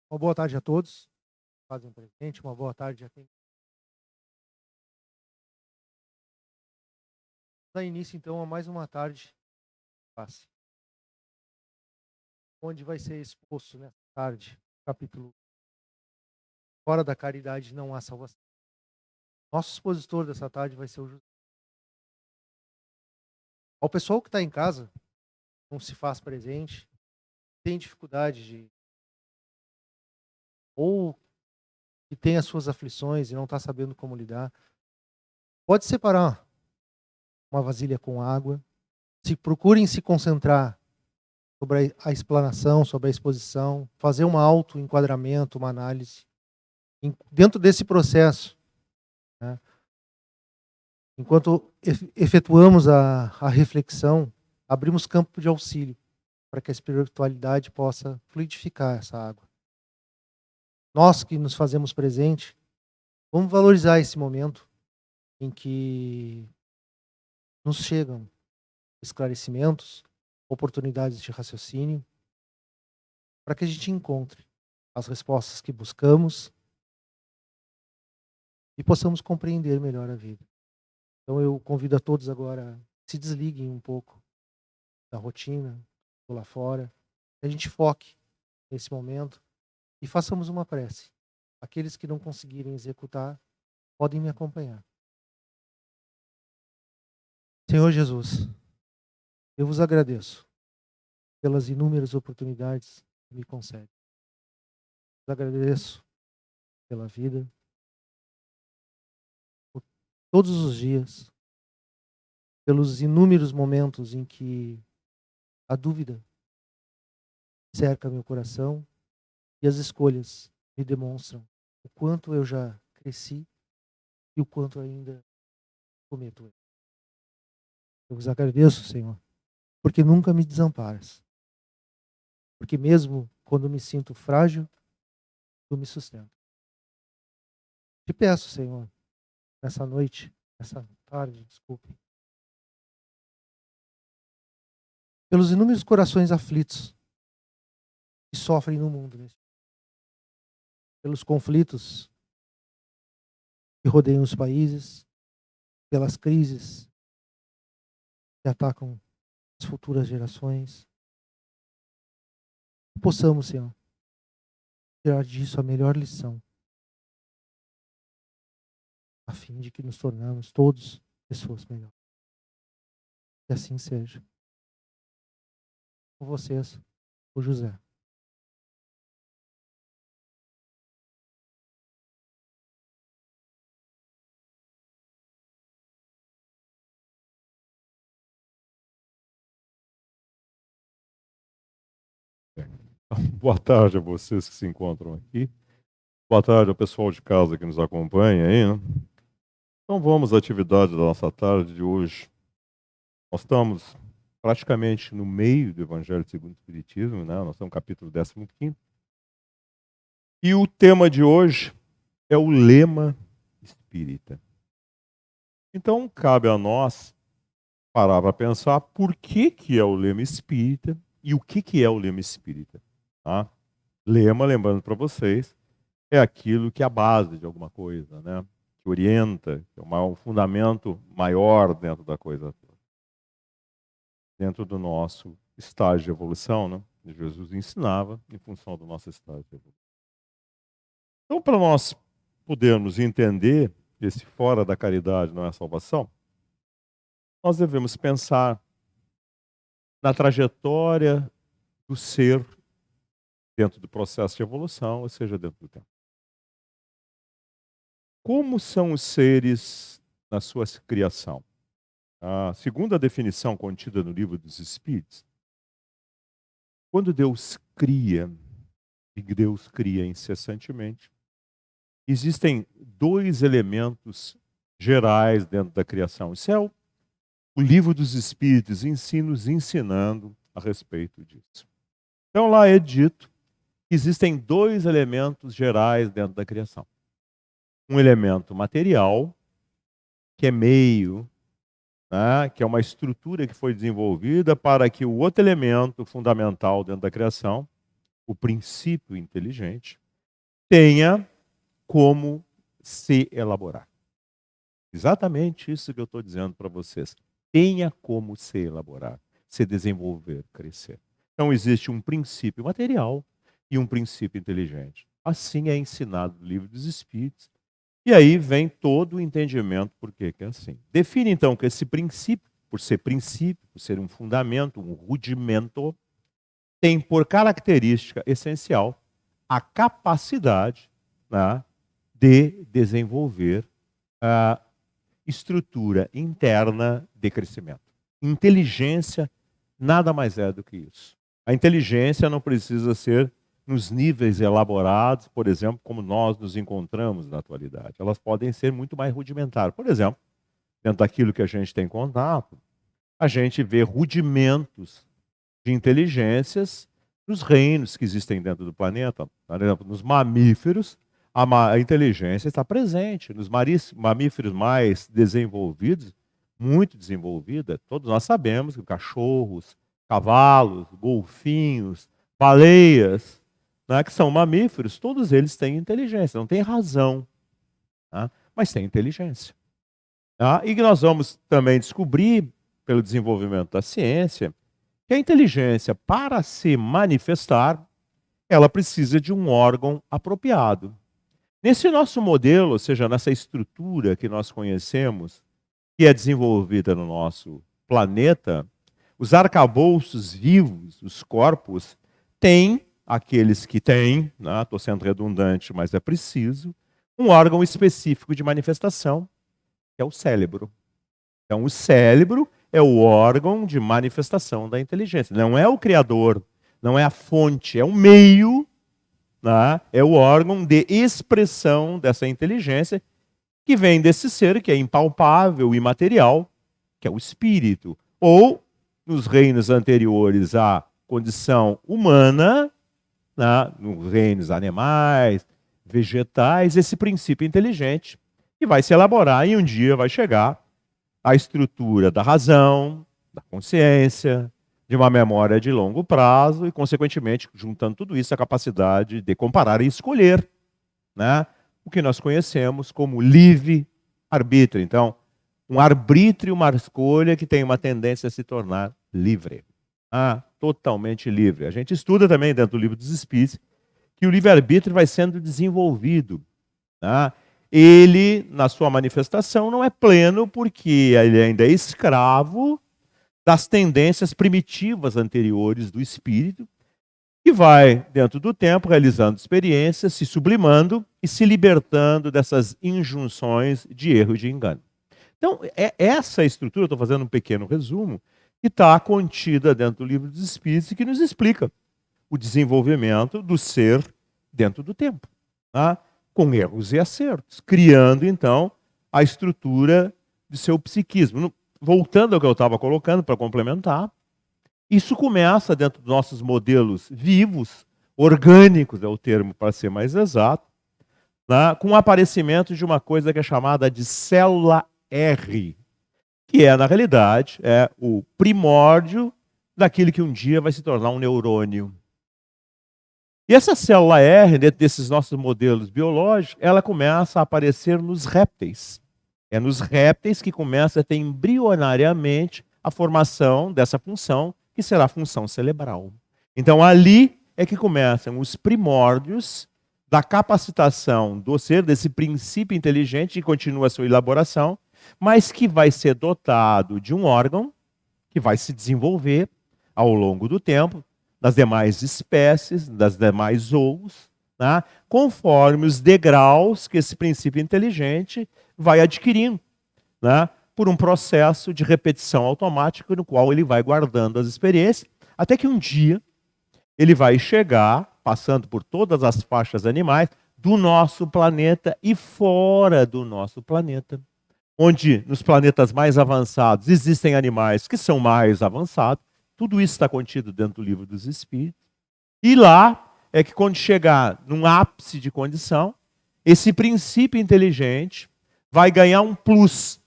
Uma boa tarde a todos, fazem presente, uma boa tarde a quem dá início então a mais uma tarde de passe, onde vai ser exposto nessa tarde, capítulo Fora da caridade não há salvação. Nosso expositor dessa tarde vai ser o José. Ao pessoal que está em casa, não se faz presente, tem dificuldade de ou que tem as suas aflições e não está sabendo como lidar, pode separar uma vasilha com água, se procurem se concentrar sobre a explanação, sobre a exposição, fazer um auto-enquadramento, uma análise. Dentro desse processo, né, enquanto efetuamos a reflexão, abrimos campo de auxílio para que a espiritualidade possa fluidificar essa água. Nós que nos fazemos presente, vamos valorizar esse momento em que nos chegam esclarecimentos, oportunidades de raciocínio, para que a gente encontre as respostas que buscamos e possamos compreender melhor a vida. Então eu convido a todos agora a se desliguem um pouco da rotina, ou lá fora, que a gente foque nesse momento e façamos uma prece. Aqueles que não conseguirem executar, podem me acompanhar. Senhor Jesus, eu vos agradeço pelas inúmeras oportunidades que me concede. Vos agradeço pela vida, por todos os dias, pelos inúmeros momentos em que a dúvida cerca meu coração e as escolhas me demonstram o quanto eu já cresci e o quanto ainda cometo erros. Eu vos agradeço, Senhor, porque nunca me desamparas. Porque mesmo quando me sinto frágil, tu me sustenta. Te peço, Senhor, nessa noite, nessa tarde, desculpe, pelos inúmeros corações aflitos que sofrem no mundo, pelos conflitos que rodeiam os países, pelas crises que atacam as futuras gerações. Possamos, Senhor, tirar disso a melhor lição, a fim de que nos tornamos todos pessoas melhores. Que assim seja. Com vocês, o José. Boa tarde a vocês que se encontram aqui. Boa tarde ao pessoal de casa que nos acompanha aí, né? Então vamos à atividade da nossa tarde de hoje. Nós estamos praticamente no meio do Evangelho segundo o Espiritismo, né? Nós estamos no capítulo 15. E o tema de hoje é o lema espírita. Então cabe a nós parar para pensar por que é o lema espírita e o que é o lema espírita. Tá? Lema, lembrando para vocês, é aquilo que é a base de alguma coisa, né? Que orienta, que é um fundamento maior dentro da coisa, dentro do nosso estágio de evolução, né? Jesus ensinava em função do nosso estágio de evolução. Então, para nós podermos entender esse fora da caridade não é salvação, nós devemos pensar na trajetória do ser dentro do processo de evolução, ou seja, dentro do tempo. Como são os seres na sua criação? A segunda definição contida no Livro dos Espíritos, quando Deus cria, e Deus cria incessantemente, existem dois elementos gerais dentro da criação. Isso é o Livro dos Espíritos nos ensinando a respeito disso. Então lá é dito que existem dois elementos gerais dentro da criação. Um elemento material, que é meio, né, que é uma estrutura que foi desenvolvida para que o outro elemento fundamental dentro da criação, o princípio inteligente, tenha como se elaborar. Exatamente isso que eu estou dizendo para vocês. Tenha como se elaborar, se desenvolver, crescer. Então existe um princípio material e um princípio inteligente. Assim é ensinado no Livro dos Espíritos. E aí vem todo o entendimento por que é assim. Define então que esse princípio, por ser um fundamento, um rudimento, tem por característica essencial a capacidade, né, de desenvolver a estrutura interna de crescimento. Inteligência nada mais é do que isso. A inteligência não precisa ser nos níveis elaborados, por exemplo, como nós nos encontramos na atualidade. Elas podem ser muito mais rudimentares. Por exemplo, dentro daquilo que a gente tem contato, a gente vê rudimentos de inteligências nos reinos que existem dentro do planeta. Por exemplo, nos mamíferos, a inteligência está presente. Nos mamíferos mais desenvolvidos, muito desenvolvida, todos nós sabemos que cachorros, cavalos, golfinhos, baleias, né, que são mamíferos, todos eles têm inteligência, não têm razão, tá? Mas têm inteligência. Tá? E que nós vamos também descobrir, pelo desenvolvimento da ciência, que a inteligência, para se manifestar, ela precisa de um órgão apropriado. Nesse nosso modelo, ou seja, nessa estrutura que nós conhecemos, que é desenvolvida no nosso planeta, os arcabouços vivos, os corpos, têm, aqueles que têm, estou sendo redundante, mas é preciso, um órgão específico de manifestação, que é o cérebro. Então, o cérebro é o órgão de manifestação da inteligência. Não é o criador, não é a fonte, é o meio, né? É o órgão de expressão dessa inteligência que vem desse ser que é impalpável, imaterial, que é o espírito. Ou, nos reinos anteriores à condição humana, né? Nos reinos animais, vegetais, esse princípio inteligente que vai se elaborar e um dia vai chegar à estrutura da razão, da consciência, de uma memória de longo prazo e, consequentemente, juntando tudo isso, a capacidade de comparar e escolher, né, o que nós conhecemos como livre-arbítrio. Então, um arbítrio, uma escolha que tem uma tendência a se tornar livre. Totalmente livre. A gente estuda também dentro do Livro dos Espíritos que o livre-arbítrio vai sendo desenvolvido. Né? Ele, na sua manifestação, não é pleno porque ele ainda é escravo das tendências primitivas anteriores do espírito, que vai, dentro do tempo, realizando experiências, se sublimando e se libertando dessas injunções de erro e de engano. Então, é essa estrutura, estou fazendo um pequeno resumo, que está contida dentro do Livro dos Espíritos e que nos explica o desenvolvimento do ser dentro do tempo, tá? Com erros e acertos, criando, então, a estrutura de seu psiquismo. Voltando ao que eu estava colocando para complementar, isso começa dentro dos nossos modelos vivos, orgânicos é o termo para ser mais exato, né, com o aparecimento de uma coisa que é chamada de célula R, que é, na realidade, o primórdio daquilo que um dia vai se tornar um neurônio. E essa célula R, dentro desses nossos modelos biológicos, ela começa a aparecer nos répteis. É nos répteis que começa a ter embrionariamente a formação dessa função, que será a função cerebral. Então, ali é que começam os primórdios da capacitação do ser, desse princípio inteligente que continua a sua elaboração, mas que vai ser dotado de um órgão que vai se desenvolver ao longo do tempo, das demais espécies, das demais zoos, né, conforme os degraus que esse princípio inteligente vai adquirindo, né, por um processo de repetição automática no qual ele vai guardando as experiências, até que um dia ele vai chegar, passando por todas as faixas animais, do nosso planeta e fora do nosso planeta. Onde nos planetas mais avançados existem animais que são mais avançados, tudo isso está contido dentro do Livro dos Espíritos. E lá é que quando chegar num ápice de condição, esse princípio inteligente vai ganhar um plus.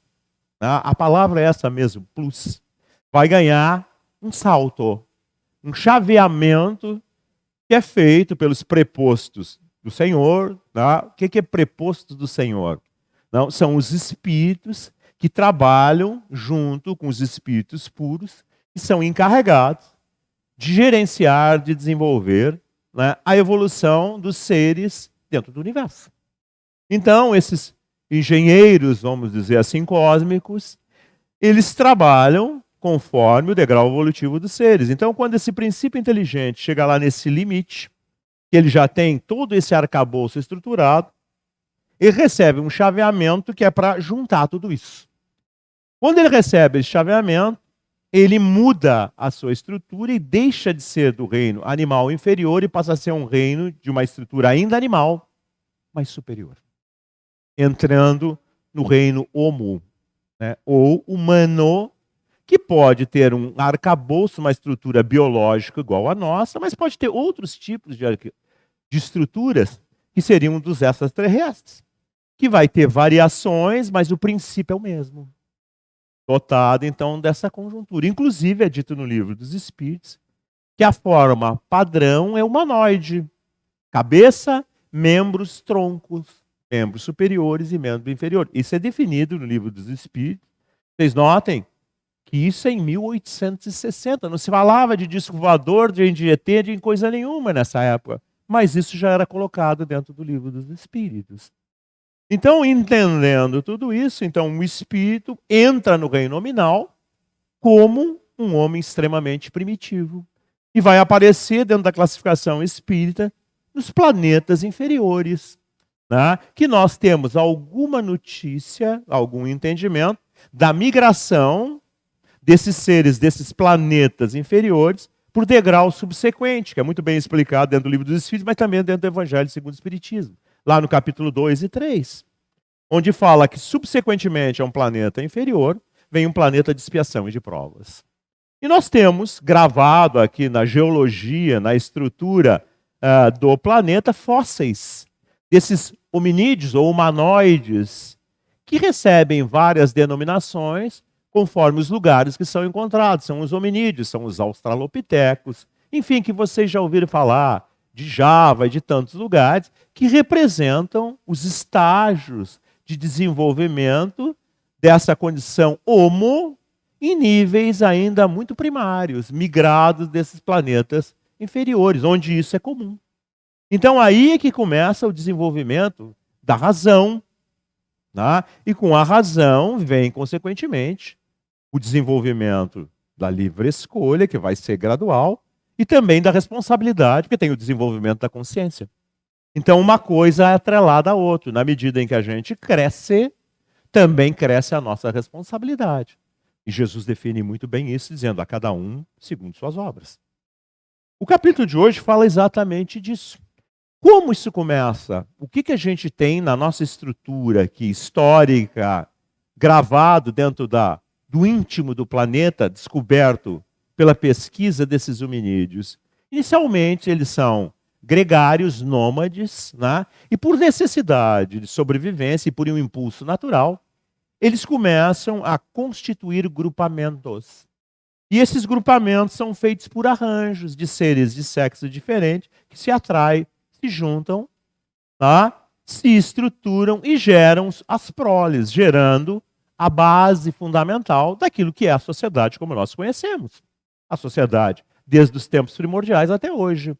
A palavra é essa mesmo, plus. Vai ganhar um salto, um chaveamento que é feito pelos prepostos do Senhor. Tá? O que é preposto do Senhor? Não, são os espíritos que trabalham junto com os espíritos puros e são encarregados de gerenciar, de desenvolver, né, a evolução dos seres dentro do universo. Então, esses engenheiros, vamos dizer assim, cósmicos, eles trabalham conforme o degrau evolutivo dos seres. Então, quando esse princípio inteligente chega lá nesse limite, que ele já tem todo esse arcabouço estruturado, ele recebe um chaveamento que é para juntar tudo isso. Quando ele recebe esse chaveamento, ele muda a sua estrutura e deixa de ser do reino animal inferior e passa a ser um reino de uma estrutura ainda animal, mas superior. Entrando no reino homo, né, ou humano, que pode ter um arcabouço, uma estrutura biológica igual à nossa, mas pode ter outros tipos de estruturas que seriam dos extraterrestres, que vai ter variações, mas o princípio é o mesmo. Dotado, então, dessa conjuntura. Inclusive, é dito no Livro dos Espíritos que a forma padrão é humanoide. Cabeça, membros, troncos, membros superiores e membros inferiores. Isso é definido no Livro dos Espíritos. Vocês notem que isso é em 1860. Não se falava de disco voador, de ET, de coisa nenhuma nessa época. Mas isso já era colocado dentro do Livro dos Espíritos. Então, entendendo tudo isso, então o espírito entra no reino nominal como um homem extremamente primitivo e vai aparecer dentro da classificação espírita nos planetas inferiores, né? Que nós temos alguma notícia, algum entendimento da migração desses seres, desses planetas inferiores, por degrau subsequente, que é muito bem explicado dentro do Livro dos Espíritos, mas também dentro do Evangelho segundo o Espiritismo, lá no capítulo 2 e 3, onde fala que subsequentemente a um planeta inferior vem um planeta de expiação e de provas. E nós temos gravado aqui na geologia, na estrutura do planeta, fósseis desses hominídeos ou humanoides que recebem várias denominações conforme os lugares que são encontrados. São os hominídeos, são os australopitecos, enfim, que vocês já ouviram falar, de Java e de tantos lugares, que representam os estágios de desenvolvimento dessa condição homo em níveis ainda muito primários, migrados desses planetas inferiores, onde isso é comum. Então aí é que começa o desenvolvimento da razão, né? E com a razão vem, consequentemente, o desenvolvimento da livre escolha, que vai ser gradual, e também da responsabilidade, porque tem o desenvolvimento da consciência. Então uma coisa é atrelada à outra. Na medida em que a gente cresce, também cresce a nossa responsabilidade. E Jesus define muito bem isso, dizendo a cada um segundo suas obras. O capítulo de hoje fala exatamente disso. Como isso começa? O que a gente tem na nossa estrutura aqui, histórica, gravado dentro do íntimo do planeta, descoberto pela pesquisa desses hominídeos? Inicialmente, eles são gregários, nômades, né? E por necessidade de sobrevivência e por um impulso natural, eles começam a constituir grupamentos. E esses grupamentos são feitos por arranjos de seres de sexo diferente que se atraem, se juntam, tá? Se estruturam e geram as proles, gerando a base fundamental daquilo que é a sociedade como nós conhecemos. A sociedade, desde os tempos primordiais até hoje.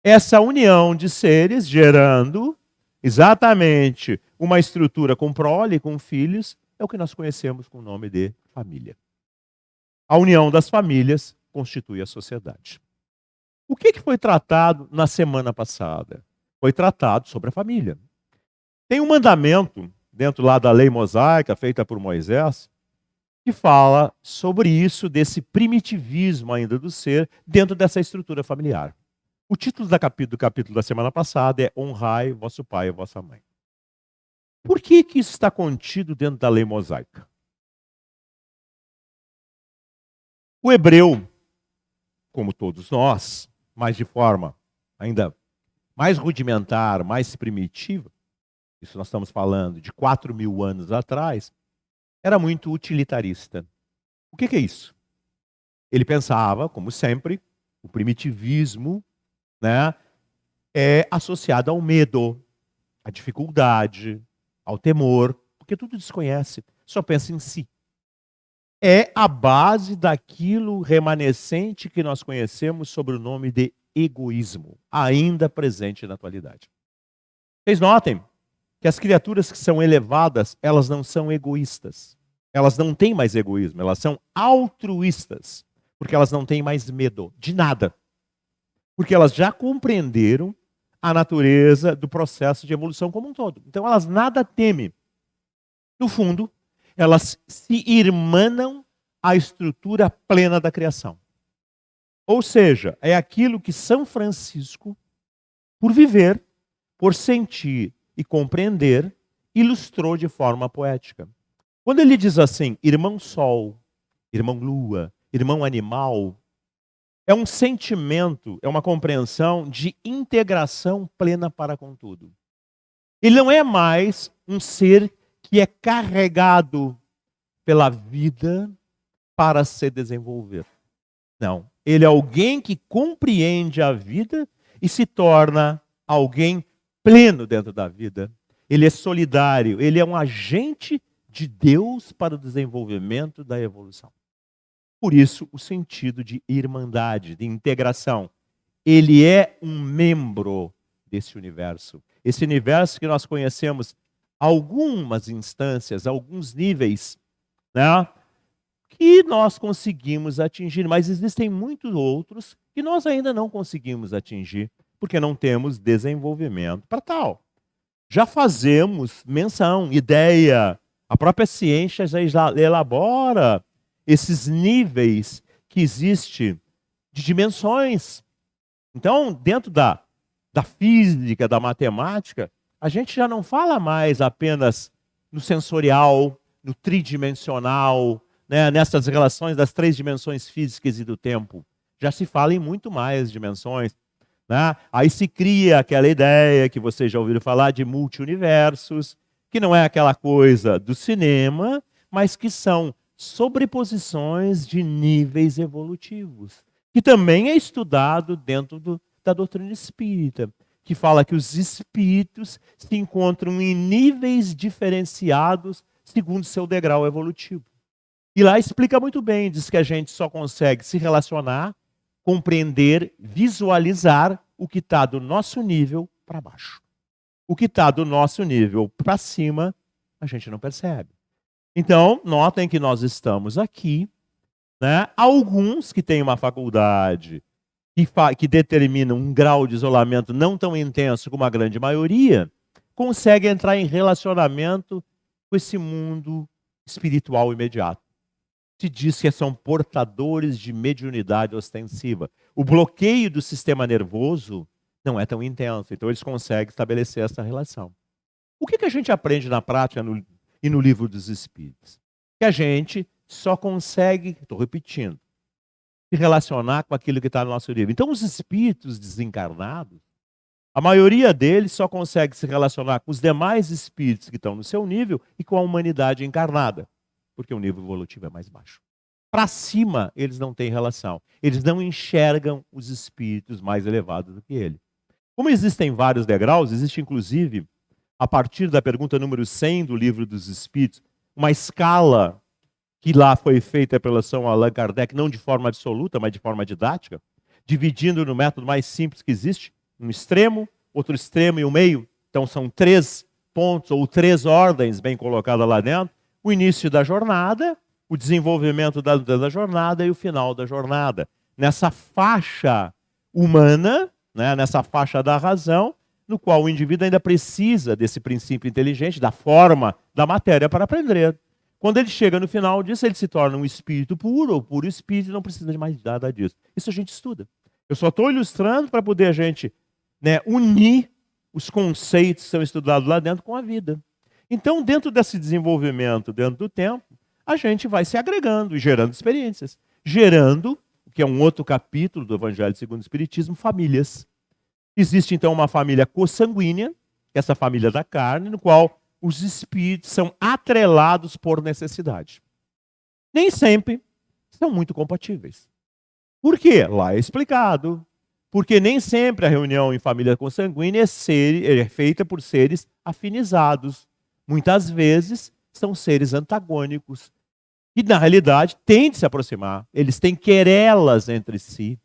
Essa união de seres gerando exatamente uma estrutura com prole, com filhos, é o que nós conhecemos com o nome de família. A união das famílias constitui a sociedade. O que foi tratado na semana passada? Foi tratado sobre a família. Tem um mandamento dentro lá da lei mosaica, feita por Moisés, que fala sobre isso, desse primitivismo ainda do ser, dentro dessa estrutura familiar. O título do capítulo da semana passada é Honrai vosso pai e vossa mãe. Por que isso está contido dentro da lei mosaica? O hebreu, como todos nós, mas de forma ainda mais rudimentar, mais primitiva, isso nós estamos falando de 4.000 anos atrás, era muito utilitarista. O que é isso? Ele pensava, como sempre, o primitivismo, né, é associada ao medo, à dificuldade, ao temor, porque tudo desconhece, só pensa em si. É a base daquilo remanescente que nós conhecemos sob o nome de egoísmo, ainda presente na atualidade. Vocês notem que as criaturas que são elevadas, elas não são egoístas. Elas não têm mais egoísmo, elas são altruístas, porque elas não têm mais medo de nada. Porque elas já compreenderam a natureza do processo de evolução como um todo. Então elas nada temem. No fundo, elas se irmanam à estrutura plena da criação. Ou seja, é aquilo que São Francisco, por viver, por sentir e compreender, ilustrou de forma poética. Quando ele diz assim, irmão sol, irmão lua, irmão animal, é um sentimento, é uma compreensão de integração plena para com tudo. Ele não é mais um ser que é carregado pela vida para se desenvolver. Não. Ele é alguém que compreende a vida e se torna alguém pleno dentro da vida. Ele é solidário, ele é um agente de Deus para o desenvolvimento da evolução. Por isso, o sentido de irmandade, de integração. Ele é um membro desse universo. Esse universo que nós conhecemos algumas instâncias, alguns níveis, né, que nós conseguimos atingir, mas existem muitos outros que nós ainda não conseguimos atingir, porque não temos desenvolvimento para tal. Já fazemos menção, ideia, a própria ciência já elabora esses níveis que existem de dimensões. Então, dentro da física, da matemática, a gente já não fala mais apenas no sensorial, no tridimensional, né, nessas relações das 3 dimensões físicas e do tempo. Já se fala em muito mais dimensões. Né? Aí se cria aquela ideia que vocês já ouviram falar de multiuniversos, que não é aquela coisa do cinema, mas que são sobreposições de níveis evolutivos, que também é estudado dentro da doutrina espírita, que fala que os espíritos se encontram em níveis diferenciados segundo seu degrau evolutivo. E lá explica muito bem, diz que a gente só consegue se relacionar, compreender, visualizar o que está do nosso nível para baixo. O que está do nosso nível para cima, a gente não percebe. Então, notem que nós estamos aqui, né? Alguns que têm uma faculdade que determina um grau de isolamento não tão intenso como a grande maioria, conseguem entrar em relacionamento com esse mundo espiritual imediato. Se diz que são portadores de mediunidade ostensiva. O bloqueio do sistema nervoso não é tão intenso, então eles conseguem estabelecer essa relação. O que a gente aprende na prática e no livro dos Espíritos? Que a gente só consegue, estou repetindo, se relacionar com aquilo que está no nosso livro. Então, os espíritos desencarnados, a maioria deles só consegue se relacionar com os demais espíritos que estão no seu nível e com a humanidade encarnada, porque o nível evolutivo é mais baixo. Para cima, eles não têm relação. Eles não enxergam os espíritos mais elevados do que ele. Como existem vários degraus, existe inclusive, a partir da pergunta número 100 do Livro dos Espíritos, uma escala que lá foi feita pela São Allan Kardec, não de forma absoluta, mas de forma didática, dividindo no método mais simples que existe, um extremo, outro extremo e o meio. Então são 3 pontos ou 3 ordens bem colocadas lá dentro. O início da jornada, o desenvolvimento da jornada e o final da jornada. Nessa faixa humana, né, nessa faixa da razão, no qual o indivíduo ainda precisa desse princípio inteligente, da forma, da matéria para aprender. Quando ele chega no final disso, ele se torna um espírito puro, ou puro espírito, e não precisa de mais nada disso. Isso a gente estuda. Eu só estou ilustrando para poder a gente, né, unir os conceitos que são estudados lá dentro com a vida. Então, dentro desse desenvolvimento, dentro do tempo, a gente vai se agregando e gerando experiências. Gerando, que é um outro capítulo do Evangelho segundo o Espiritismo, famílias. Existe, então, uma família consanguínea, que é essa família da carne, no qual os espíritos são atrelados por necessidade. Nem sempre são muito compatíveis. Por quê? Lá é explicado. Porque nem sempre a reunião em família consanguínea é feita por seres afinizados. Muitas vezes são seres antagônicos. E, na realidade, têm de se aproximar. Eles têm querelas entre si.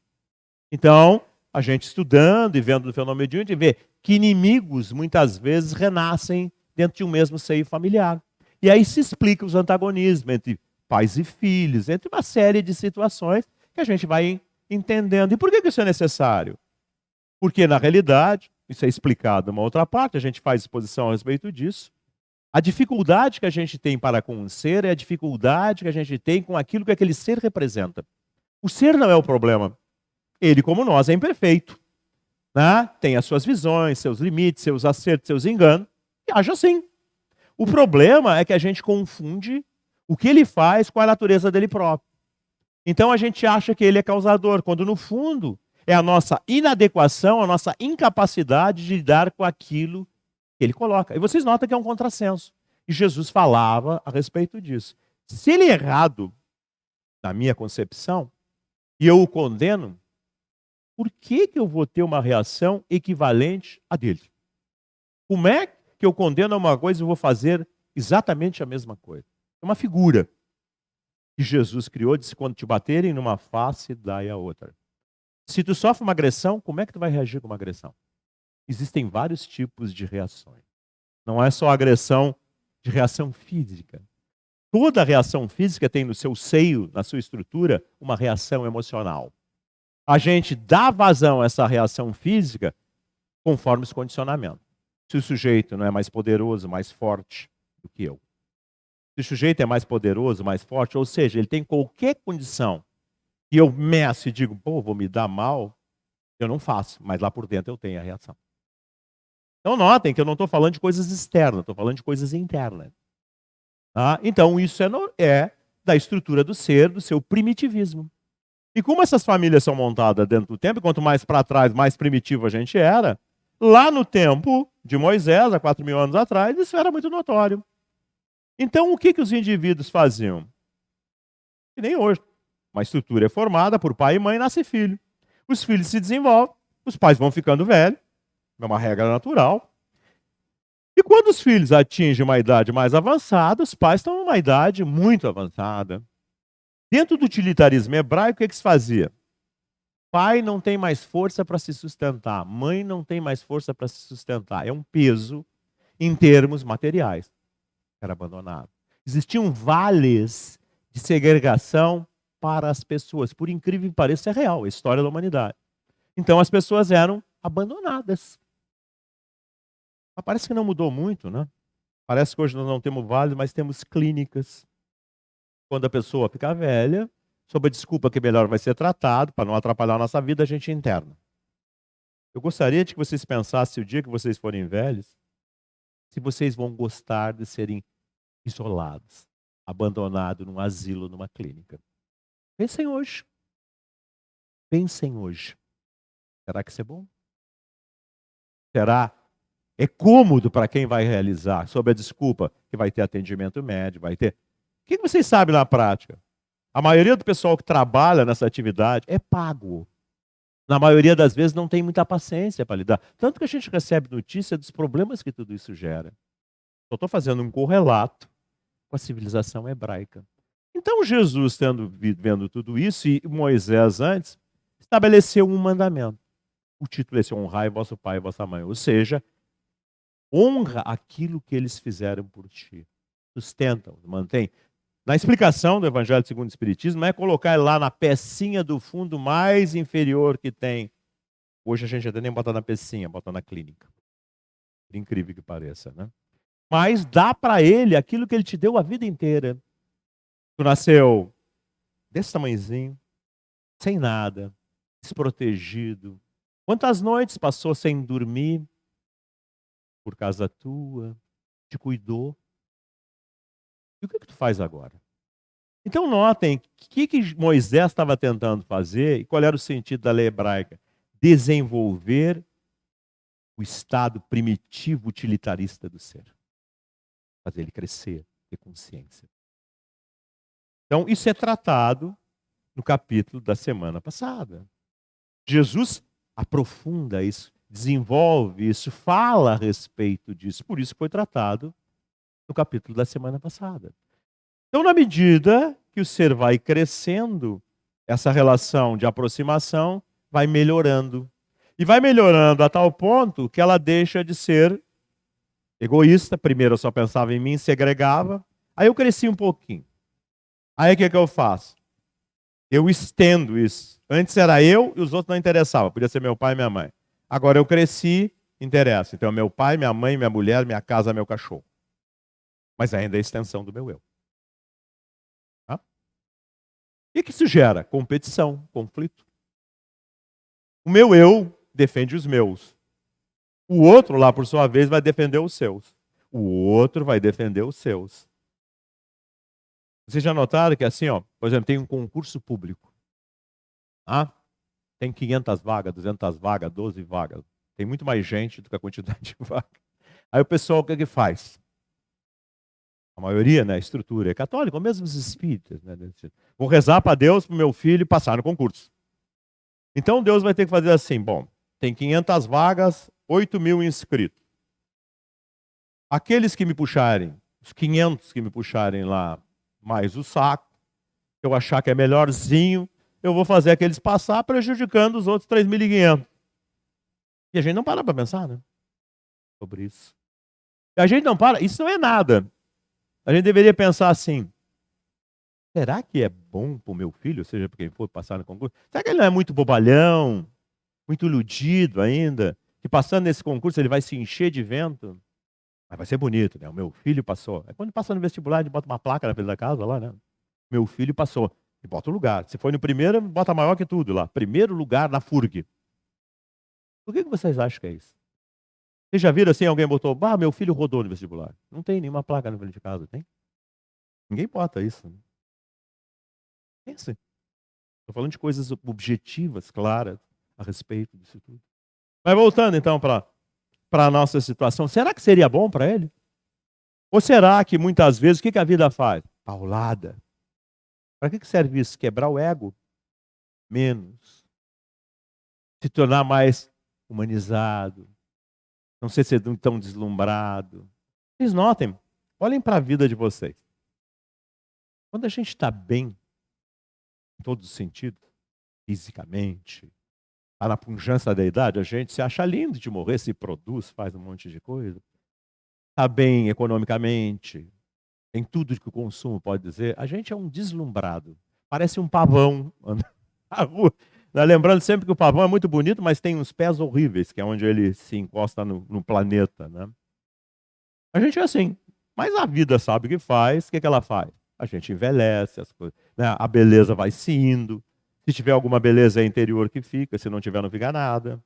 Então, a gente estudando e vendo o fenômeno mediúnico, a gente vê que inimigos, muitas vezes, renascem dentro de um mesmo seio familiar. E aí se explica os antagonismos entre pais e filhos, entre uma série de situações que a gente vai entendendo. E por que isso é necessário? Porque, na realidade, isso é explicado numa outra parte, a gente faz exposição a respeito disso. A dificuldade que a gente tem para com um ser é a dificuldade que a gente tem com aquilo que aquele ser representa. O ser não é o problema. Ele, como nós, é imperfeito. Né? Tem as suas visões, seus limites, seus acertos, seus enganos, e age assim. O problema é que a gente confunde o que ele faz com a natureza dele próprio. Então a gente acha que ele é causador, quando no fundo é a nossa inadequação, a nossa incapacidade de lidar com aquilo que ele coloca. E vocês notam que é um contrassenso. E Jesus falava a respeito disso. Se ele é errado, na minha concepção, e eu o condeno, por que eu vou ter uma reação equivalente à dele? Como é que eu condeno uma coisa e vou fazer exatamente a mesma coisa? É uma figura que Jesus criou, disse, quando te baterem numa face, dai a outra. Se tu sofre uma agressão, como é que tu vai reagir com uma agressão? Existem vários tipos de reações. Não é só agressão de reação física. Toda reação física tem no seu seio, na sua estrutura, uma reação emocional. A gente dá vazão a essa reação física conforme os condicionamentos. Se o sujeito não é mais poderoso, mais forte do que eu. Se o sujeito é mais poderoso, mais forte, ou seja, ele tem qualquer condição e eu meço e digo, pô, vou me dar mal, eu não faço, mas lá por dentro eu tenho a reação. Então notem que eu não estou falando de coisas externas, estou falando de coisas internas. Tá? Então isso é da estrutura do ser, do seu primitivismo. E como essas famílias são montadas dentro do tempo, e quanto mais para trás, mais primitivo a gente era, lá no tempo de Moisés, há 4.000 anos atrás, isso era muito notório. Então o que os indivíduos faziam? Que nem hoje. Uma estrutura é formada por pai e mãe, nasce filho. Os filhos se desenvolvem, os pais vão ficando velhos, é uma regra natural. E quando os filhos atingem uma idade mais avançada, os pais estão numa idade muito avançada. Dentro do utilitarismo hebraico, o que se fazia? Pai não tem mais força para se sustentar, mãe não tem mais força para se sustentar. É um peso em termos materiais. Era abandonado. Existiam vales de segregação para as pessoas. Por incrível que pareça, é real, é a história da humanidade. Então as pessoas eram abandonadas. Mas parece que não mudou muito, né? Parece que hoje nós não temos vales, mas temos clínicas. Quando a pessoa fica velha, sob a desculpa que melhor vai ser tratado, para não atrapalhar a nossa vida, a gente interna. Eu gostaria de que vocês pensassem o dia que vocês forem velhos, se vocês vão gostar de serem isolados, abandonados num asilo, numa clínica. Pensem hoje. Pensem hoje. Será que isso é bom? Será? É cômodo para quem vai realizar, sob a desculpa que vai ter atendimento médico, vai ter... O que vocês sabem na prática? A maioria do pessoal que trabalha nessa atividade é pago. Na maioria das vezes não tem muita paciência para lidar. Tanto que a gente recebe notícia dos problemas que tudo isso gera. Só estou fazendo um correlato com a civilização hebraica. Então Jesus, vendo tudo isso, e Moisés antes, estabeleceu um mandamento. O título é esse: honrai vosso pai e vossa mãe. Ou seja, honra aquilo que eles fizeram por ti. Sustenta, mantém. Na explicação do Evangelho segundo o Espiritismo, não é colocar ele lá na pecinha do fundo mais inferior que tem. Hoje a gente até nem bota na pecinha, bota na clínica. Por incrível que pareça, né? Mas dá para ele aquilo que ele te deu a vida inteira. Tu nasceu desse tamanhozinho, sem nada, desprotegido. Quantas noites passou sem dormir por causa tua? Te cuidou. E o que tu faz agora? Então notem o que Moisés estava tentando fazer e qual era o sentido da lei hebraica. Desenvolver o estado primitivo utilitarista do ser. Fazer ele crescer, ter consciência. Então isso é tratado no capítulo da semana passada. Jesus aprofunda isso, desenvolve isso, fala a respeito disso. Por isso foi tratado no capítulo da semana passada. Então, na medida que o ser vai crescendo, essa relação de aproximação vai melhorando. E vai melhorando a tal ponto que ela deixa de ser egoísta. Primeiro eu só pensava em mim, segregava. Aí eu cresci um pouquinho. Aí o que eu faço? Eu estendo isso. Antes era eu e os outros não interessavam. Podia ser meu pai e minha mãe. Agora eu cresci, interessa. Então meu pai, minha mãe, minha mulher, minha casa, meu cachorro. Mas ainda é a extensão do meu eu. Tá? O que isso gera? Competição, conflito. O meu eu defende os meus. O outro lá, por sua vez, vai defender os seus. O outro vai defender os seus. Vocês já notaram que assim, ó, por exemplo, tem um concurso público. Tem 500 vagas, 200 vagas, 12 vagas. Tem muito mais gente do que a quantidade de vagas. Aí o pessoal o que faz? A maioria, né, a estrutura é católica, mesmo os espíritas. Né, vou rezar para Deus, para o meu filho passar no concurso. Então Deus vai ter que fazer assim, bom, tem 500 vagas, 8.000 inscritos. Aqueles que me puxarem, os 500 que me puxarem lá, mais o saco, que eu achar que é melhorzinho, eu vou fazer aqueles passar prejudicando os outros 3.500. E a gente não para pensar, né? Sobre isso. E a gente não para, isso não é nada. A gente deveria pensar assim, será que é bom para o meu filho, seja para quem for passar no concurso? Será que ele não é muito bobalhão, muito iludido ainda, que passando nesse concurso ele vai se encher de vento? Mas vai ser bonito, né? O meu filho passou. É quando passa no vestibular, a gente bota uma placa na frente da casa lá, né? Meu filho passou. E bota o lugar. Se foi no primeiro, bota maior que tudo lá. Primeiro lugar na FURG. Por que vocês acham que é isso? Vocês já viram assim, alguém botou, meu filho rodou no vestibular. Não tem nenhuma placa na frente de casa, tem? Ninguém bota isso. Né? Pense. Estou falando de coisas objetivas, claras, a respeito disso tudo. Mas voltando então para a nossa situação, será que seria bom para ele? Ou será que muitas vezes, o que a vida faz? Paulada. Para que serve isso? Quebrar o ego? Menos. Se tornar mais humanizado. Não ser tão deslumbrado. Vocês notem, olhem para a vida de vocês. Quando a gente está bem, em todos os sentidos, fisicamente, está na pujança da idade, a gente se acha lindo de morrer, se produz, faz um monte de coisa. Está bem economicamente, tem tudo que o consumo pode dizer. A gente é um deslumbrado. Parece um pavão na rua. Lembrando sempre que o pavão é muito bonito, mas tem uns pés horríveis, que é onde ele se encosta no planeta. Né? A gente é assim. Mas a vida sabe o que faz. O que ela faz? A gente envelhece, as coisas, né? A beleza vai se indo. Se tiver alguma beleza é interior que fica, se não tiver, não fica nada.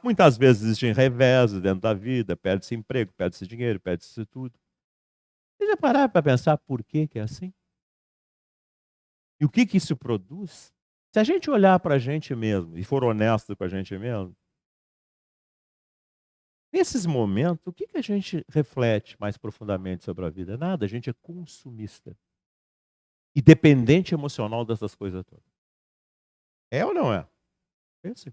Muitas vezes existem reveses dentro da vida, perde-se emprego, perde-se dinheiro, perde-se tudo. Você já pararam para pensar por que é assim? E o que isso produz? Se a gente olhar para a gente mesmo e for honesto com a gente mesmo, nesses momentos, o que a gente reflete mais profundamente sobre a vida? Nada, a gente é consumista. E dependente emocional dessas coisas todas. É ou não é? Pense.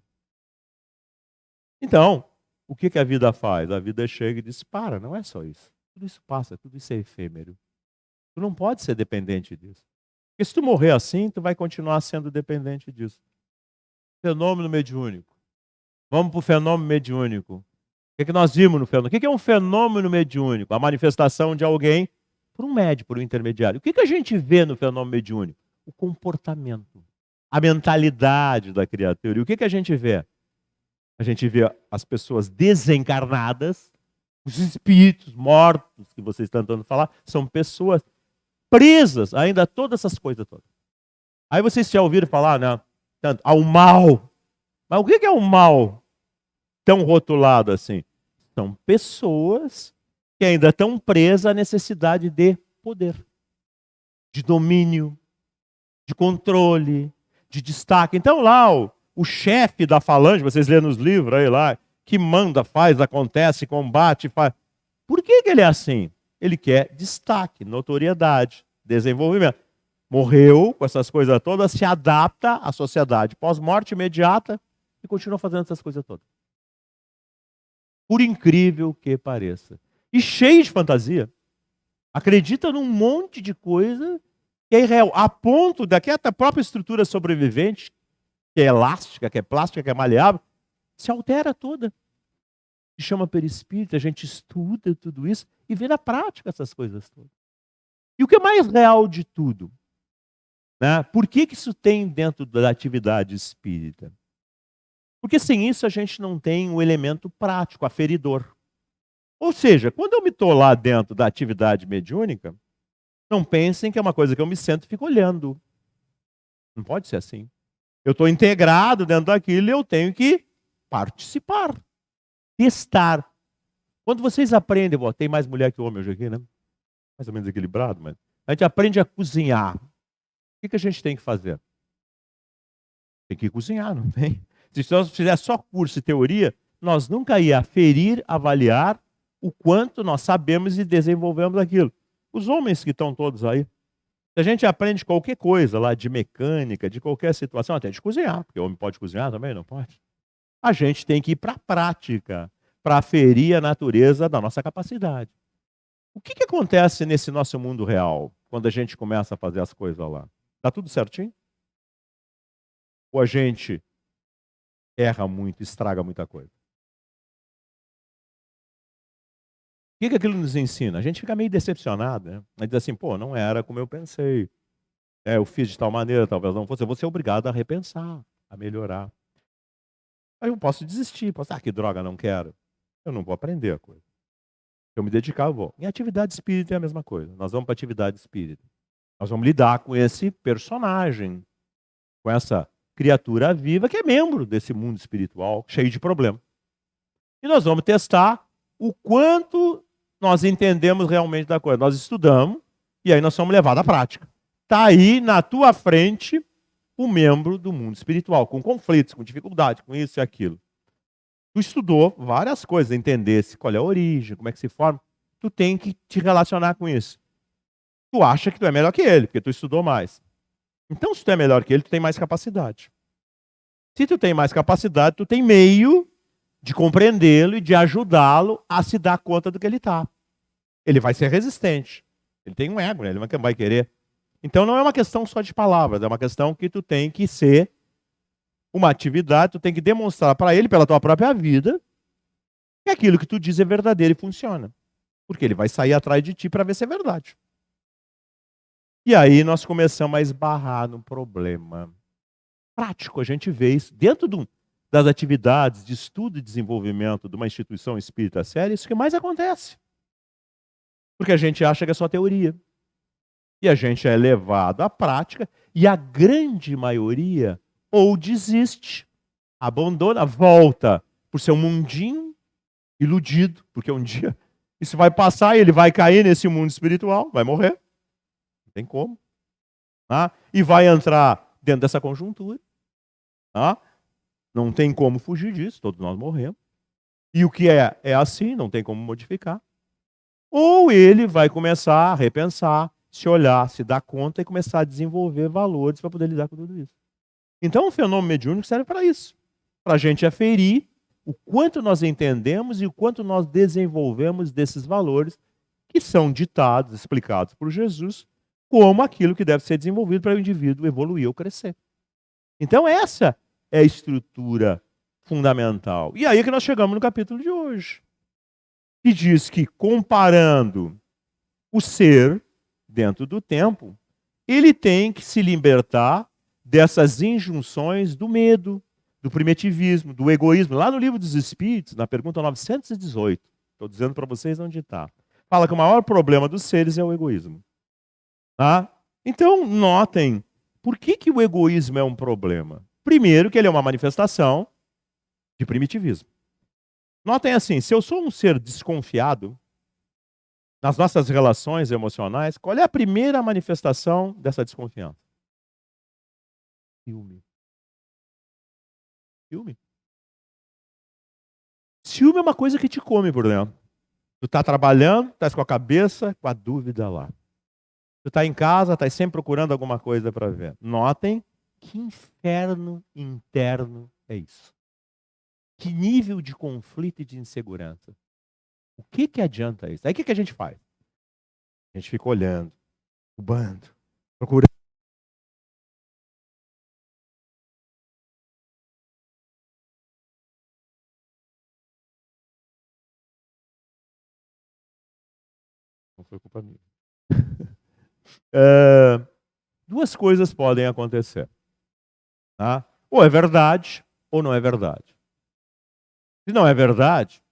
Então, o que a vida faz? A vida chega e diz, para, não é só isso. Tudo isso passa, tudo isso é efêmero. Tu não pode ser dependente disso. Porque se tu morrer assim, tu vai continuar sendo dependente disso. Fenômeno mediúnico. Vamos para o fenômeno mediúnico. O que nós vimos no fenômeno? O que é um fenômeno mediúnico? A manifestação de alguém por um médium, por um intermediário. O que a gente vê no fenômeno mediúnico? O comportamento, a mentalidade da criatura. E o que a gente vê? A gente vê as pessoas desencarnadas, os espíritos mortos, que vocês estão tentando falar, são pessoas presas ainda a todas essas coisas todas. Aí vocês já ouviram falar, né? Tanto, ao mal. Mas o que é o mal tão rotulado assim? São pessoas que ainda estão presas à necessidade de poder, de domínio, de controle, de destaque. Então lá o chefe da falange, vocês lêem nos livros aí lá, que manda, faz, acontece, combate, faz. Por que ele é assim? Ele quer destaque, notoriedade, desenvolvimento. Morreu com essas coisas todas, se adapta à sociedade. Pós-morte imediata, e continua fazendo essas coisas todas. Por incrível que pareça. E cheio de fantasia. Acredita num monte de coisa que é irreal. A ponto daquela própria estrutura sobrevivente, que é elástica, que é plástica, que é maleável, se altera toda. Se chama perispírito, a gente estuda tudo isso e vê na prática essas coisas todas. E o que é mais real de tudo? Né? Por que isso tem dentro da atividade espírita? Porque sem isso a gente não tem um elemento prático, aferidor. Ou seja, quando eu me estou lá dentro da atividade mediúnica, não pensem que é uma coisa que eu me sento e fico olhando. Não pode ser assim. Eu estou integrado dentro daquilo e eu tenho que participar, testar. Quando vocês aprendem, tem mais mulher que homem hoje aqui, né? Mais ou menos equilibrado, mas a gente aprende a cozinhar. O que a gente tem que fazer? Tem que cozinhar, não tem? Se nós fizéssemos só curso e teoria, nós nunca ia aferir, avaliar o quanto nós sabemos e desenvolvemos aquilo. Os homens que estão todos aí, se a gente aprende qualquer coisa lá de mecânica, de qualquer situação, até de cozinhar, porque o homem pode cozinhar também, não pode? A gente tem que ir para a prática, para aferir a natureza da nossa capacidade. O que acontece nesse nosso mundo real, quando a gente começa a fazer as coisas lá? Está tudo certinho? Ou a gente erra muito, estraga muita coisa? O que aquilo nos ensina? A gente fica meio decepcionado, né? A gente diz assim, pô, não era como eu pensei. Eu fiz de tal maneira, talvez não fosse. Eu vou ser obrigado a repensar, a melhorar. Aí eu posso desistir, que droga, não quero. Eu não vou aprender a coisa. Se eu me dedicar, eu vou. Em atividade espírita é a mesma coisa. Nós vamos para atividade espírita. Nós vamos lidar com esse personagem, com essa criatura viva que é membro desse mundo espiritual, cheio de problemas. E nós vamos testar o quanto nós entendemos realmente da coisa. Nós estudamos e aí nós somos levados à prática. Está aí na tua frente o membro do mundo espiritual, com conflitos, com dificuldade, com isso e aquilo. Tu estudou várias coisas, entendesse qual é a origem, como é que se forma. Tu tem que te relacionar com isso. Tu acha que tu é melhor que ele, porque tu estudou mais. Então, se tu é melhor que ele, tu tem mais capacidade. Se tu tem mais capacidade, tu tem meio de compreendê-lo e de ajudá-lo a se dar conta do que ele está. Ele vai ser resistente. Ele tem um ego, né? Ele vai querer. Então não é uma questão só de palavras, é uma questão que tu tem que ser uma atividade, tu tem que demonstrar para ele, pela tua própria vida, que aquilo que tu diz é verdadeiro e funciona. Porque ele vai sair atrás de ti para ver se é verdade. E aí nós começamos a esbarrar num problema prático. A gente vê isso dentro das atividades de estudo e desenvolvimento de uma instituição espírita séria, isso que mais acontece. Porque a gente acha que é só teoria. E a gente é levado à prática, e a grande maioria ou desiste, abandona, volta por seu mundinho iludido, porque um dia isso vai passar e ele vai cair nesse mundo espiritual, vai morrer. Não tem como. E vai entrar dentro dessa conjuntura. Não tem como fugir disso, todos nós morremos. E o que é assim, não tem como modificar. Ou ele vai começar a repensar, se olhar, se dar conta e começar a desenvolver valores para poder lidar com tudo isso. Então o fenômeno mediúnico serve para isso. Para a gente aferir o quanto nós entendemos e o quanto nós desenvolvemos desses valores que são ditados, explicados por Jesus, como aquilo que deve ser desenvolvido para o indivíduo evoluir ou crescer. Então essa é a estrutura fundamental. E aí que nós chegamos no capítulo de hoje, que diz que, comparando o ser dentro do tempo, ele tem que se libertar dessas injunções do medo, do primitivismo, do egoísmo. Lá no Livro dos Espíritos, na pergunta 918, estou dizendo para vocês onde está, fala que o maior problema dos seres é o egoísmo. Então, notem, por que o egoísmo é um problema? Primeiro, que ele é uma manifestação de primitivismo. Notem assim, se eu sou um ser desconfiado, nas nossas relações emocionais, qual é a primeira manifestação dessa desconfiança? Ciúme. Ciúme. Ciúme é uma coisa que te come por dentro. Tu está trabalhando, estás com a cabeça, com a dúvida lá. Tu está em casa, estás sempre procurando alguma coisa para ver. Notem que inferno interno é isso. Que nível de conflito e de insegurança. O que adianta isso? Aí o que a gente faz? A gente fica olhando, roubando, procurando. Não foi culpa minha. Duas coisas podem acontecer. Tá? Ou é verdade, ou não é verdade. Se não é verdade,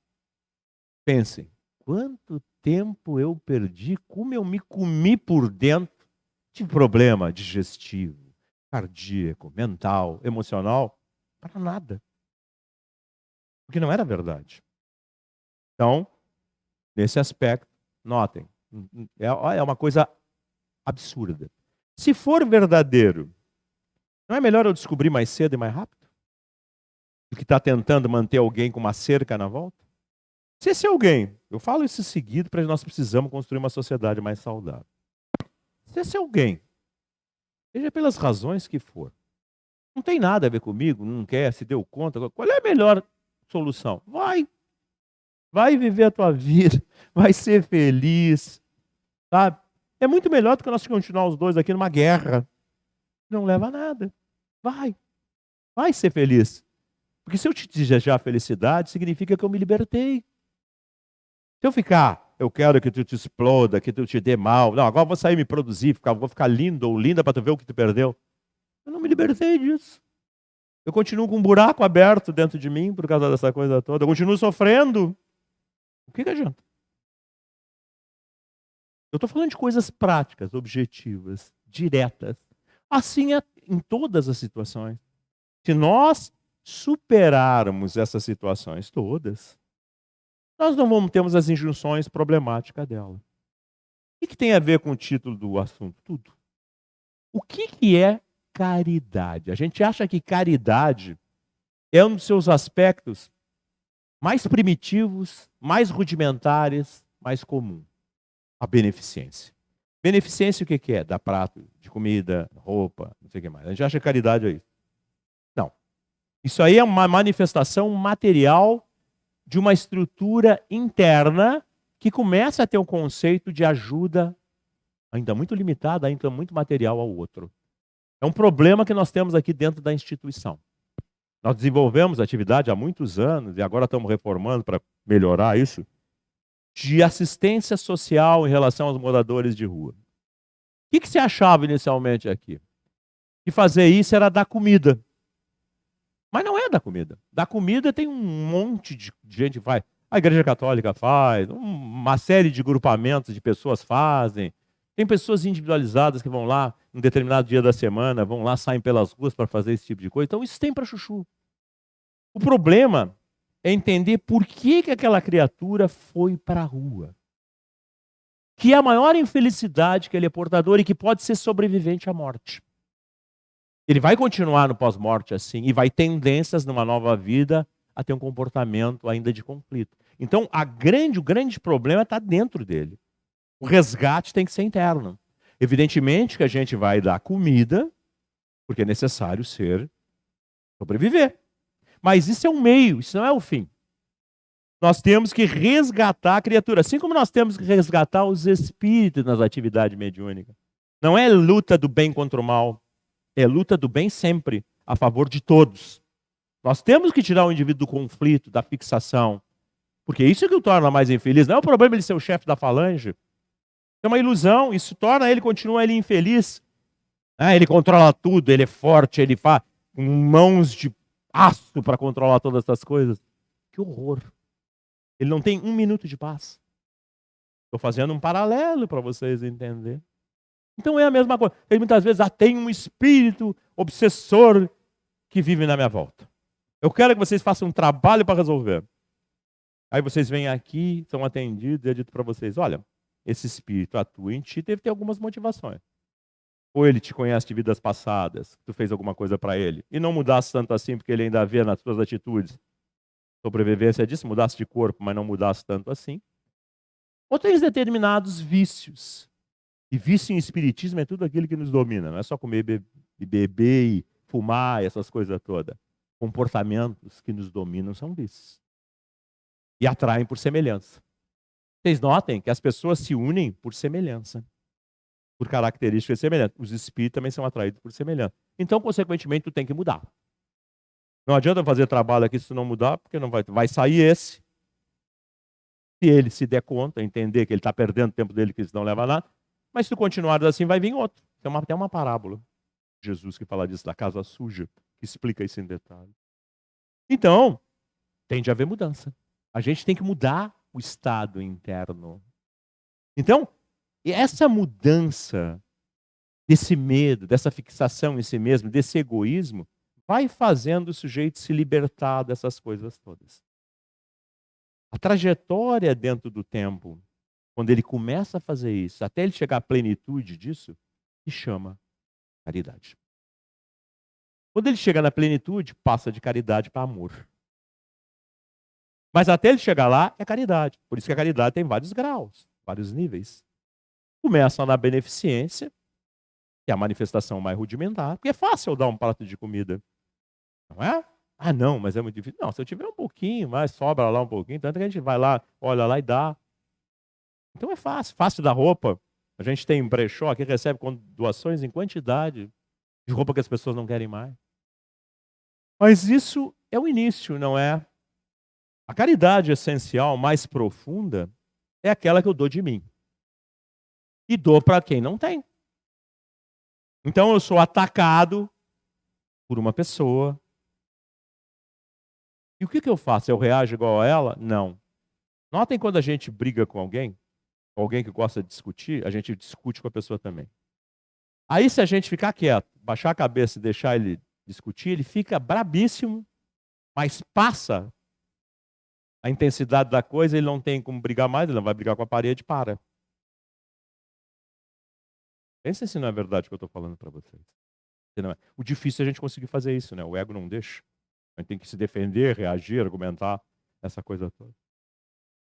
pensem, quanto tempo eu perdi, como eu me comi por dentro de problema digestivo, cardíaco, mental, emocional, para nada. Porque não era verdade. Então, nesse aspecto, notem, é uma coisa absurda. Se for verdadeiro, não é melhor eu descobrir mais cedo e mais rápido? Do que está tentando manter alguém com uma cerca na volta? Se esse alguém, eu falo isso seguido para nós precisamos construir uma sociedade mais saudável. Se esse alguém, seja pelas razões que for, não tem nada a ver comigo, não quer, se deu conta, qual é a melhor solução? Vai viver a tua vida, vai ser feliz, sabe? É muito melhor do que nós continuar os dois aqui numa guerra. Não leva a nada. Vai ser feliz. Porque se eu te desejar felicidade, significa que eu me libertei. Se eu ficar, eu quero que tu te exploda, que tu te dê mal. Não, agora eu vou sair me produzir, vou ficar lindo ou linda para tu ver o que tu perdeu. Eu não me libertei disso. Eu continuo com um buraco aberto dentro de mim por causa dessa coisa toda. Eu continuo sofrendo. O que adianta? Eu estou falando de coisas práticas, objetivas, diretas. Assim é em todas as situações. Se nós superarmos essas situações todas, nós não vamos termos as injunções problemáticas dela. O que tem a ver com o título do assunto? Tudo. O que é caridade? A gente acha que caridade é um dos seus aspectos mais primitivos, mais rudimentares, mais comum. A beneficência. Beneficência o que é? Dar prato de comida, roupa, não sei o que mais. A gente acha que caridade é isso. Não. Isso aí é uma manifestação material de uma estrutura interna que começa a ter um conceito de ajuda ainda muito limitada, ainda muito material ao outro. É um problema que nós temos aqui dentro da instituição. Nós desenvolvemos atividade há muitos anos e agora estamos reformando para melhorar isso, de assistência social em relação aos moradores de rua. O que você achava inicialmente aqui? Que fazer isso era dar comida. Mas não é dar comida. Dar comida tem um monte de gente que faz. A Igreja Católica faz, uma série de grupamentos de pessoas fazem. Tem pessoas individualizadas que vão lá, em um determinado dia da semana, vão lá, saem pelas ruas para fazer esse tipo de coisa. Então isso tem para chuchu. O problema é entender por que aquela criatura foi para a rua. Que é a maior infelicidade que ele é portador e que pode ser sobrevivente à morte. Ele vai continuar no pós-morte assim e vai tendências numa nova vida a ter um comportamento ainda de conflito. Então, o grande problema está dentro dele. O resgate tem que ser interno. Evidentemente que a gente vai dar comida, porque é necessário sobreviver. Mas isso é um meio, isso não é o fim. Nós temos que resgatar a criatura, assim como nós temos que resgatar os espíritos nas atividades mediúnicas. Não é luta do bem contra o mal, é luta do bem sempre, a favor de todos. Nós temos que tirar o indivíduo do conflito, da fixação, porque isso é que o torna mais infeliz. Não é o problema ele ser o chefe da falange. É uma ilusão, isso torna ele, continua ele infeliz. Ele controla tudo, ele é forte, ele faz com mãos de aço para controlar todas essas coisas. Que horror. Ele não tem um minuto de paz. Estou fazendo um paralelo para vocês entenderem. Então é a mesma coisa. Ele muitas vezes tem um espírito obsessor que vive na minha volta. Eu quero que vocês façam um trabalho para resolver. Aí vocês vêm aqui, são atendidos e é dito para vocês, olha, esse espírito atua em ti, deve ter algumas motivações. Ou ele te conhece de vidas passadas, tu fez alguma coisa para ele, e não mudasse tanto assim, porque ele ainda vê nas suas atitudes. Sobrevivência disso, mudasse de corpo, mas não mudasse tanto assim. Ou tens determinados vícios. E vício em espiritismo é tudo aquilo que nos domina. Não é só comer, beber e fumar e essas coisas todas. comportamentos que nos dominam são vícios. E atraem por semelhança. Vocês notem que as pessoas se unem por semelhança. Por características semelhantes. Os espíritos também são atraídos por semelhança. Então, consequentemente, tu tem que mudar. Não adianta fazer trabalho aqui se tu não mudar, porque não vai sair esse. Se ele se der conta, entender que ele está perdendo o tempo dele, que isso não leva a nada. Mas se tu continuar assim, vai vir outro. Tem até uma parábola de Jesus que fala disso, da casa suja, que explica isso em detalhe. Então, tem de haver mudança. A gente tem que mudar o estado interno. Então, essa mudança desse medo, dessa fixação em si mesmo, desse egoísmo, vai fazendo o sujeito se libertar dessas coisas todas. A trajetória dentro do tempo, quando ele começa a fazer isso, até ele chegar à plenitude disso, se chama caridade. Quando ele chega na plenitude, passa de caridade para amor. Mas até ele chegar lá, é caridade. Por isso que a caridade tem vários graus, vários níveis. Começa na beneficência, que é a manifestação mais rudimentar, porque é fácil eu dar um prato de comida. Não é? Ah, não, mas é muito difícil. Não, se eu tiver um pouquinho, mais sobra lá um pouquinho, tanto que a gente vai lá, olha lá e dá. Então é fácil, fácil dar roupa. A gente tem brechó que recebe doações em quantidade de roupa que as pessoas não querem mais. Mas isso é o início, não é? A caridade essencial, mais profunda, é aquela que eu dou de mim. E dou para quem não tem. Então eu sou atacado por uma pessoa. E o que eu faço? Eu reajo igual a ela? Não. Notem quando a gente briga com alguém que gosta de discutir, a gente discute com a pessoa também. Aí se a gente ficar quieto, baixar a cabeça e deixar ele discutir, ele fica brabíssimo, mas passa a intensidade da coisa, ele não tem como brigar mais, ele não vai brigar com a parede e para. Pensa se não é verdade o que eu estou falando para vocês. O difícil é a gente conseguir fazer isso, né? O ego não deixa. A gente tem que se defender, reagir, argumentar, essa coisa toda.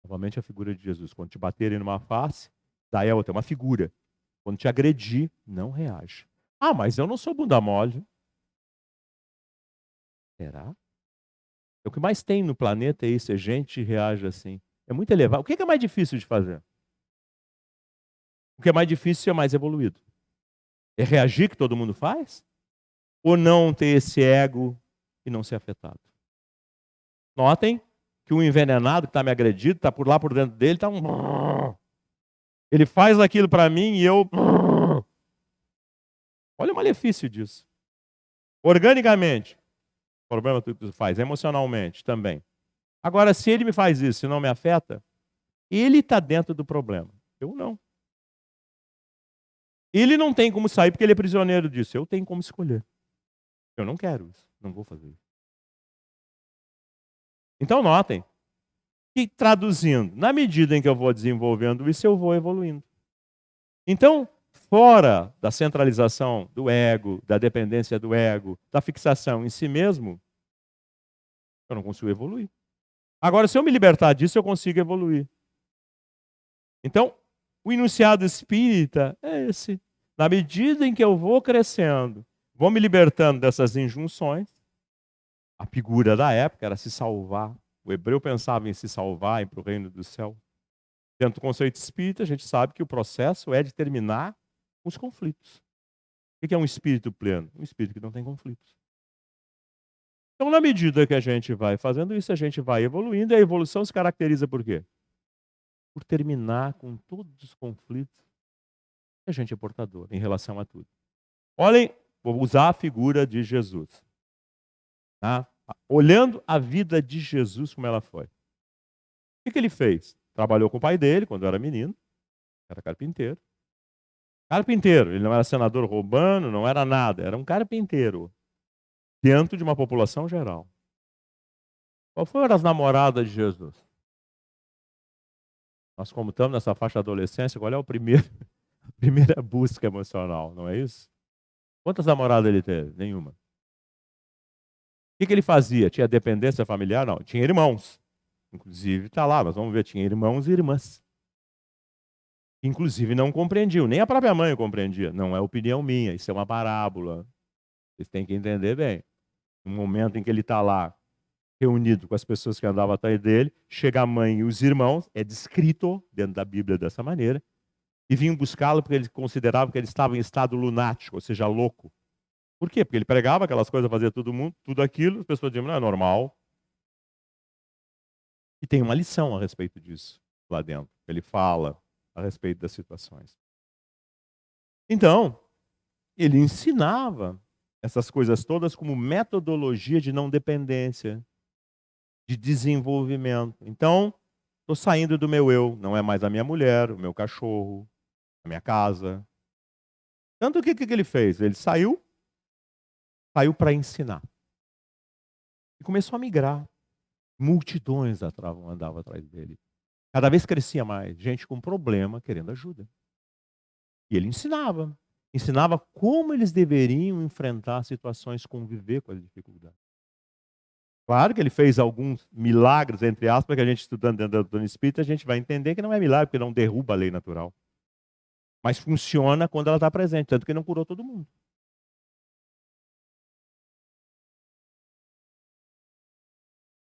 Novamente a figura de Jesus. Quando te baterem numa face, daí a outra, é uma figura. Quando te agredir, não reage. Ah, mas eu não sou bunda mole. Será? O que mais tem no planeta é isso, é gente que reage assim. É muito elevado. O que é mais difícil de fazer? O que é mais difícil é mais evoluído. É reagir que todo mundo faz? Ou não ter esse ego e não ser afetado? Notem que o envenenado que está me agredindo, está por lá por dentro dele, está um... Ele faz aquilo para mim e eu... Olha o malefício disso. Organicamente, o problema que tu faz, emocionalmente também. Agora, se ele me faz isso e não me afeta, ele está dentro do problema. Eu não. Ele não tem como sair porque ele é prisioneiro disso. Eu tenho como escolher. Eu não quero isso. Não vou fazer isso. Então, notem que, traduzindo, na medida em que eu vou desenvolvendo isso, eu vou evoluindo. Então, fora da centralização do ego, da dependência do ego, da fixação em si mesmo, eu não consigo evoluir. Agora, se eu me libertar disso, eu consigo evoluir. Então, o enunciado espírita é esse. Na medida em que eu vou crescendo, vou me libertando dessas injunções, a figura da época era se salvar. O hebreu pensava em se salvar, em ir para o reino do céu. Dentro do conceito espírita, a gente sabe que o processo é de terminar os conflitos. O que é um espírito pleno? Um espírito que não tem conflitos. Então, na medida que a gente vai fazendo isso, a gente vai evoluindo, e a evolução se caracteriza por quê? Por terminar com todos os conflitos que a gente é portador em relação a tudo. Olhem, vou usar a figura de Jesus. Tá? Olhando a vida de Jesus como ela foi. O que ele fez? Trabalhou com o pai dele quando era menino, era carpinteiro. Carpinteiro, ele não era senador romano, não era nada, era um carpinteiro dentro de uma população geral. Qual foram as namoradas de Jesus? Nós, como estamos nessa faixa de adolescência, qual é a primeira busca emocional, não é isso? Quantas namoradas ele teve? Nenhuma. O que ele fazia? Tinha dependência familiar? Não. Tinha irmãos. Inclusive, está lá, nós vamos ver, tinha irmãos e irmãs. Inclusive, não compreendiam. Nem a própria mãe compreendia. Não é opinião minha, isso é uma parábola. Vocês têm que entender bem. No momento em que ele está lá, reunido com as pessoas que andavam atrás dele, chega a mãe e os irmãos, é descrito dentro da Bíblia dessa maneira, e vinham buscá-lo porque eles consideravam que ele estava em estado lunático, ou seja, louco. Por quê? Porque ele pregava aquelas coisas, fazia todo mundo, tudo aquilo, as pessoas diziam, não é normal. E tem uma lição a respeito disso lá dentro. Ele fala a respeito das situações. Então, ele ensinava essas coisas todas como metodologia de não dependência, de desenvolvimento. Então, estou saindo do meu eu, não é mais a minha mulher, o meu cachorro, a minha casa. Tanto que ele fez? Ele saiu para ensinar. E começou a migrar. Multidões andavam atrás dele. Cada vez crescia mais, gente com problema querendo ajuda. E ele ensinava como eles deveriam enfrentar situações, conviver com as dificuldades. Claro que ele fez alguns milagres, entre aspas, que a gente estudando dentro da doutrina espírita, a gente vai entender que não é milagre, porque não derruba a lei natural. Mas funciona quando ela está presente, tanto que não curou todo mundo.